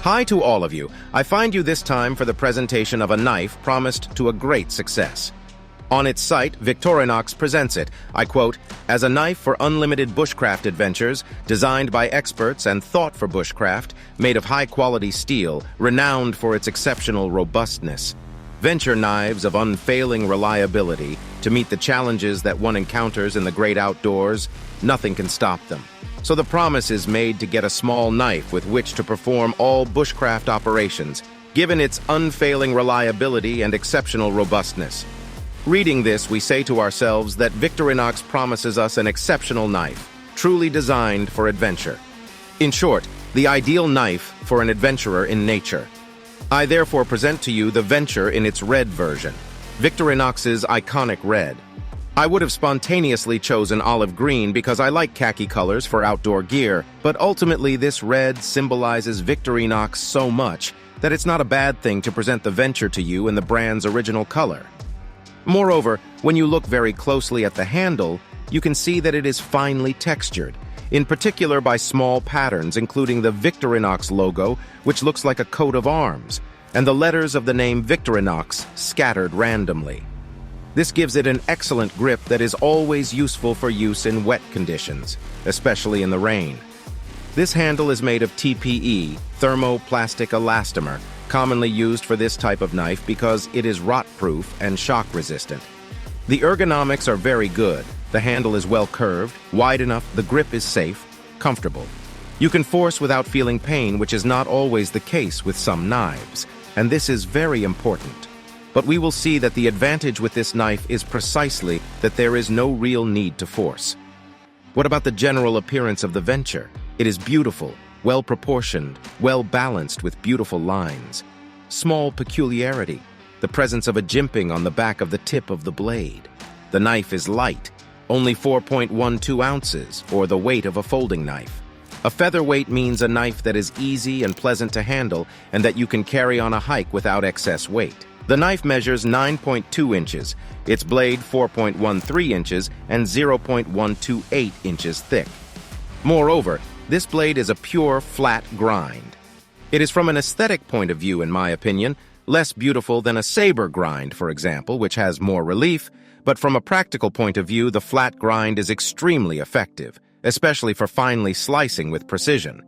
Hi to all of you. I find you this time for the presentation of a knife promised to a great success. On its site, Victorinox presents it, I quote, as a knife for unlimited bushcraft adventures, designed by experts and thought for bushcraft, made of high-quality steel, renowned for its exceptional robustness. Venture knives of unfailing reliability to meet the challenges that one encounters in the great outdoors. Nothing can stop them. So the promise is made to get a small knife with which to perform all bushcraft operations, given its unfailing reliability and exceptional robustness. Reading this, we say to ourselves that Victorinox promises us an exceptional knife, truly designed for adventure. In short, the ideal knife for an adventurer in nature. I therefore present to you the Venture in its red version, Victorinox's iconic red. I would have spontaneously chosen olive green because I like khaki colors for outdoor gear, but ultimately this red symbolizes Victorinox so much that it's not a bad thing to present the Venture to you in the brand's original color. Moreover, when you look very closely at the handle, you can see that it is finely textured, in particular by small patterns including the Victorinox logo, which looks like a coat of arms, and the letters of the name Victorinox scattered randomly. This gives it an excellent grip that is always useful for use in wet conditions, especially in the rain. This handle is made of TPE, thermoplastic elastomer, commonly used for this type of knife because it is rot-proof and shock-resistant. The ergonomics are very good. The handle is well curved, wide enough, the grip is safe, comfortable. You can force without feeling pain, which is not always the case with some knives, and this is very important. But we will see that the advantage with this knife is precisely that there is no real need to force. What about the general appearance of the Venture? It is beautiful, well-proportioned, well-balanced with beautiful lines. Small peculiarity, the presence of a jimping on the back of the tip of the blade. The knife is light, only 4.12 ounces, or the weight of a folding knife. A featherweight means a knife that is easy and pleasant to handle and that you can carry on a hike without excess weight. The knife measures 9.2 inches, its blade 4.13 inches, and 0.128 inches thick. Moreover, this blade is a pure, flat grind. It is from an aesthetic point of view, in my opinion, less beautiful than a saber grind, for example, which has more relief, but from a practical point of view, the flat grind is extremely effective, especially for finely slicing with precision.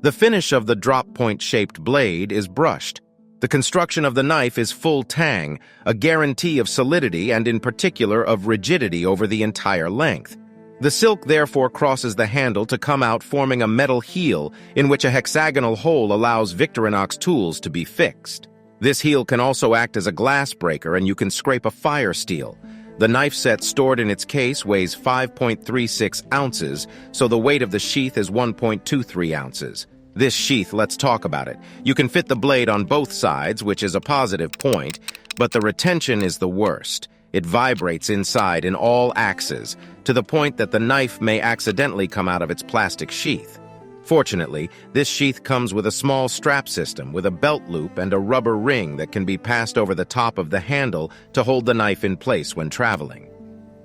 The finish of the drop-point-shaped blade is brushed. The construction of the knife is full tang, a guarantee of solidity and in particular of rigidity over the entire length. The silk therefore crosses the handle to come out forming a metal heel in which a hexagonal hole allows Victorinox tools to be fixed. This heel can also act as a glass breaker and you can scrape a fire steel. The knife set stored in its case weighs 5.36 ounces, so the weight of the sheath is 1.23 ounces. This sheath, let's talk about it. You can fit the blade on both sides, which is a positive point, but the retention is the worst. It vibrates inside in all axes, to the point that the knife may accidentally come out of its plastic sheath. Fortunately, this sheath comes with a small strap system with a belt loop and a rubber ring that can be passed over the top of the handle to hold the knife in place when traveling.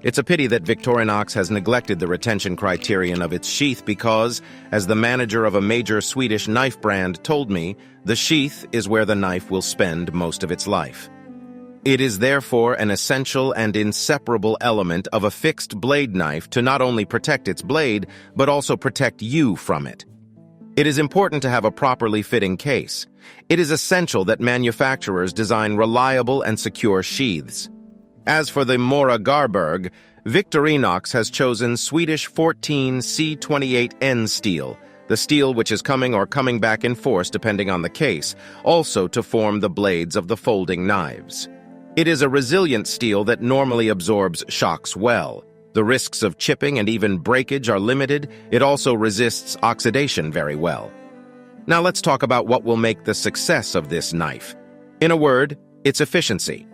It's a pity that Victorinox has neglected the retention criterion of its sheath because, as the manager of a major Swedish knife brand told me, the sheath is where the knife will spend most of its life. It is therefore an essential and inseparable element of a fixed blade knife to not only protect its blade, but also protect you from it. It is important to have a properly fitting case. It is essential that manufacturers design reliable and secure sheaths. As for the Mora Garberg, Victorinox has chosen Swedish 14 C28N steel, the steel which is coming or coming back in force depending on the case, also to form the blades of the folding knives. It is a resilient steel that normally absorbs shocks well. The risks of chipping and even breakage are limited. It also resists oxidation very well. Now let's talk about what will make the success of this knife. In a word, its efficiency.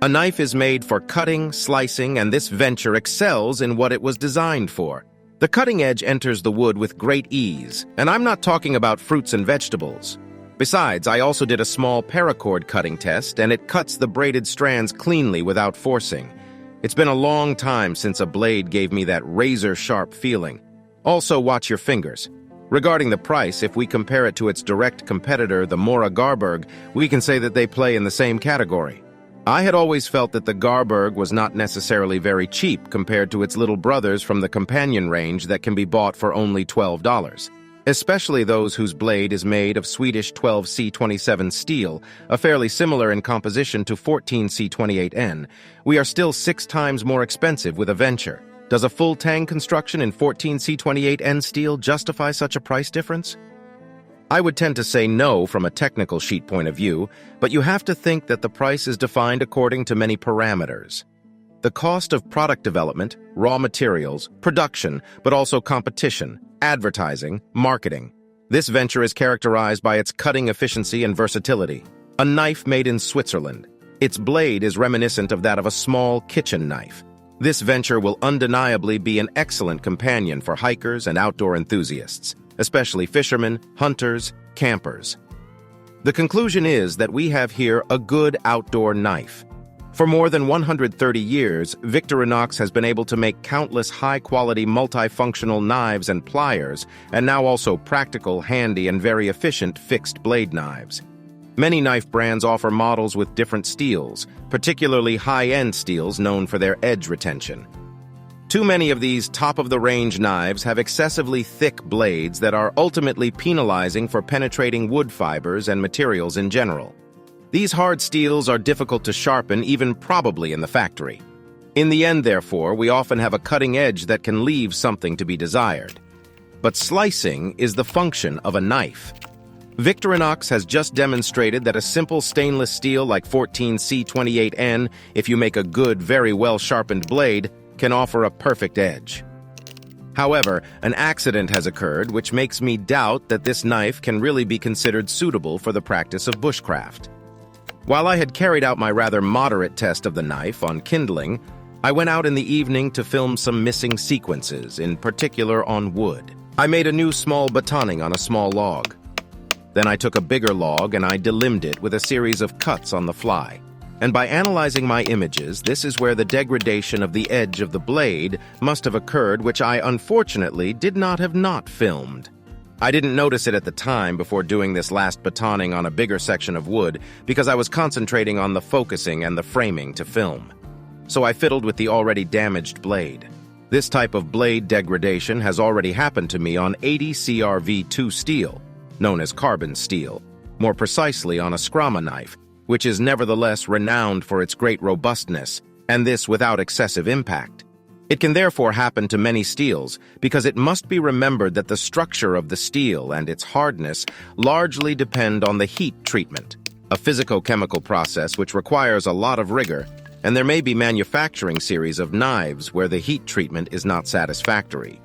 A knife is made for cutting, slicing, and this Venture excels in what it was designed for. The cutting edge enters the wood with great ease, and I'm not talking about fruits and vegetables. Besides, I also did a small paracord cutting test, and it cuts the braided strands cleanly without forcing. It's been a long time since a blade gave me that razor-sharp feeling. Also, watch your fingers. Regarding the price, if we compare it to its direct competitor, the Mora Garberg, we can say that they play in the same category. I had always felt that the Garberg was not necessarily very cheap compared to its little brothers from the companion range that can be bought for only $12, especially those whose blade is made of Swedish 12C27 steel, a fairly similar in composition to 14C28N. We are still 6 times more expensive with a Venture. Does a full tang construction in 14C28N steel justify such a price difference? I would tend to say no from a technical sheet point of view, but you have to think that the price is defined according to many parameters. The cost of product development, raw materials, production, but also competition, advertising, marketing. This venture is characterized by its cutting efficiency and versatility. A knife made in Switzerland. Its blade is reminiscent of that of a small kitchen knife. This venture will undeniably be an excellent companion for hikers and outdoor enthusiasts, especially fishermen, hunters, campers. The conclusion is that we have here a good outdoor knife. For more than 130 years, Victorinox has been able to make countless high-quality multifunctional knives and pliers, and now also practical, handy, and very efficient fixed blade knives. Many knife brands offer models with different steels, particularly high-end steels known for their edge retention. Too many of these top-of-the-range knives have excessively thick blades that are ultimately penalizing for penetrating wood fibers and materials in general. These hard steels are difficult to sharpen, even probably in the factory. In the end, therefore, we often have a cutting edge that can leave something to be desired. But slicing is the function of a knife. Victorinox has just demonstrated that a simple stainless steel like 14C28N, if you make a good, very well-sharpened blade, can offer a perfect edge. However, an accident has occurred which makes me doubt that this knife can really be considered suitable for the practice of bushcraft. While I had carried out my rather moderate test of the knife on kindling, I went out in the evening to film some missing sequences, in particular on wood. I made a new small batoning on a small log. Then I took a bigger log and I delimbed it with a series of cuts on the fly. And by analyzing my images, this is where the degradation of the edge of the blade must have occurred, which I unfortunately did not have filmed. I didn't notice it at the time before doing this last batoning on a bigger section of wood because I was concentrating on the focusing and the framing to film. So I fiddled with the already damaged blade. This type of blade degradation has already happened to me on 80 CRV2 steel, known as carbon steel, more precisely on a Scrama knife, which is nevertheless renowned for its great robustness, and this without excessive impact. It can therefore happen to many steels because it must be remembered that the structure of the steel and its hardness largely depend on the heat treatment, a physicochemical process which requires a lot of rigor, and there may be manufacturing series of knives where the heat treatment is not satisfactory.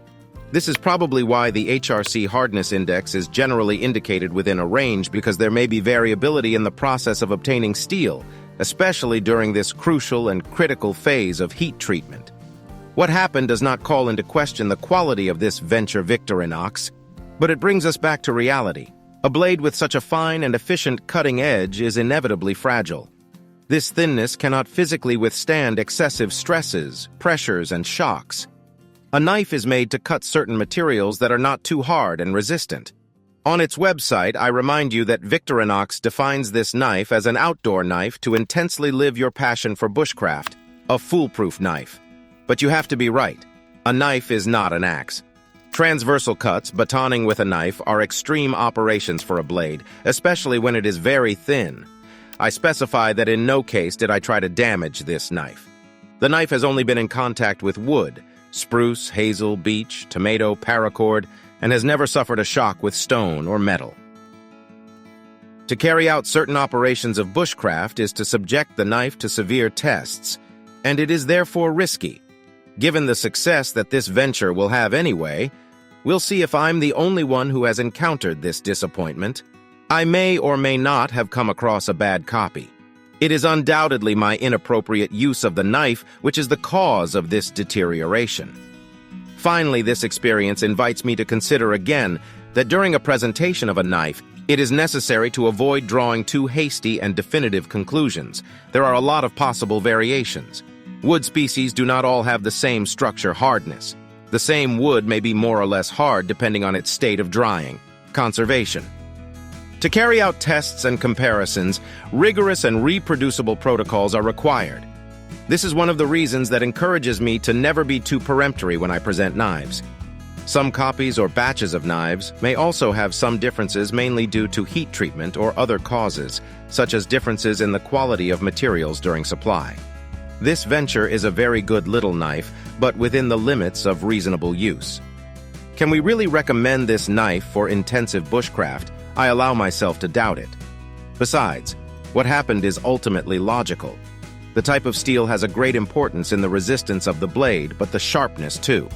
This is probably why the HRC hardness index is generally indicated within a range because there may be variability in the process of obtaining steel, especially during this crucial and critical phase of heat treatment. What happened does not call into question the quality of this venture Victorinox, but it brings us back to reality. A blade with such a fine and efficient cutting edge is inevitably fragile. This thinness cannot physically withstand excessive stresses, pressures, and shocks. A knife is made to cut certain materials that are not too hard and resistant. On its website, I remind you that Victorinox defines this knife as an outdoor knife to intensely live your passion for bushcraft, a foolproof knife. But you have to be right. A knife is not an axe. Transversal cuts, batoning with a knife, are extreme operations for a blade, especially when it is very thin. I specify that in no case did I try to damage this knife. The knife has only been in contact with wood, spruce, hazel, beech, tomato, paracord, and has never suffered a shock with stone or metal. To carry out certain operations of bushcraft is to subject the knife to severe tests, and it is therefore risky. Given the success that this venture will have anyway, we'll see if I'm the only one who has encountered this disappointment. I may or may not have come across a bad copy. It is undoubtedly my inappropriate use of the knife which is the cause of this deterioration. Finally, this experience invites me to consider again that during a presentation of a knife, it is necessary to avoid drawing too hasty and definitive conclusions. There are a lot of possible variations. Wood species do not all have the same structure hardness. The same wood may be more or less hard depending on its state of drying. Conservation. To carry out tests and comparisons, rigorous and reproducible protocols are required. This is one of the reasons that encourages me to never be too peremptory when I present knives. Some copies or batches of knives may also have some differences mainly due to heat treatment or other causes, such as differences in the quality of materials during supply. This venture is a very good little knife, but within the limits of reasonable use. Can we really recommend this knife for intensive bushcraft? I allow myself to doubt it. Besides, what happened is ultimately logical. The type of steel has a great importance in the resistance of the blade, but the sharpness too.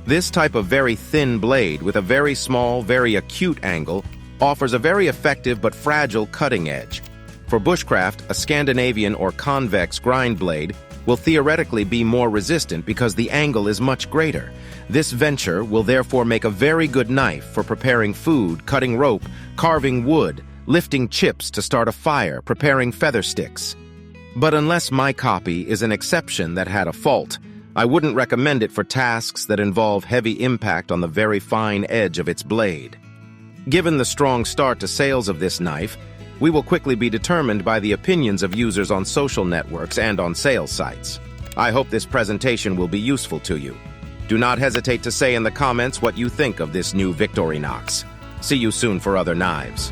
This type of very thin blade with a very small, very acute angle offers a very effective but fragile cutting edge. For bushcraft, a Scandinavian or convex grind blade will theoretically be more resistant because the angle is much greater. This venture will therefore make a very good knife for preparing food, cutting rope, carving wood, lifting chips to start a fire, preparing feather sticks. But unless my copy is an exception that had a fault, I wouldn't recommend it for tasks that involve heavy impact on the very fine edge of its blade. Given the strong start to sales of this knife, we will quickly be determined by the opinions of users on social networks and on sales sites. I hope this presentation will be useful to you. Do not hesitate to say in the comments what you think of this new Victorinox. See you soon for other knives.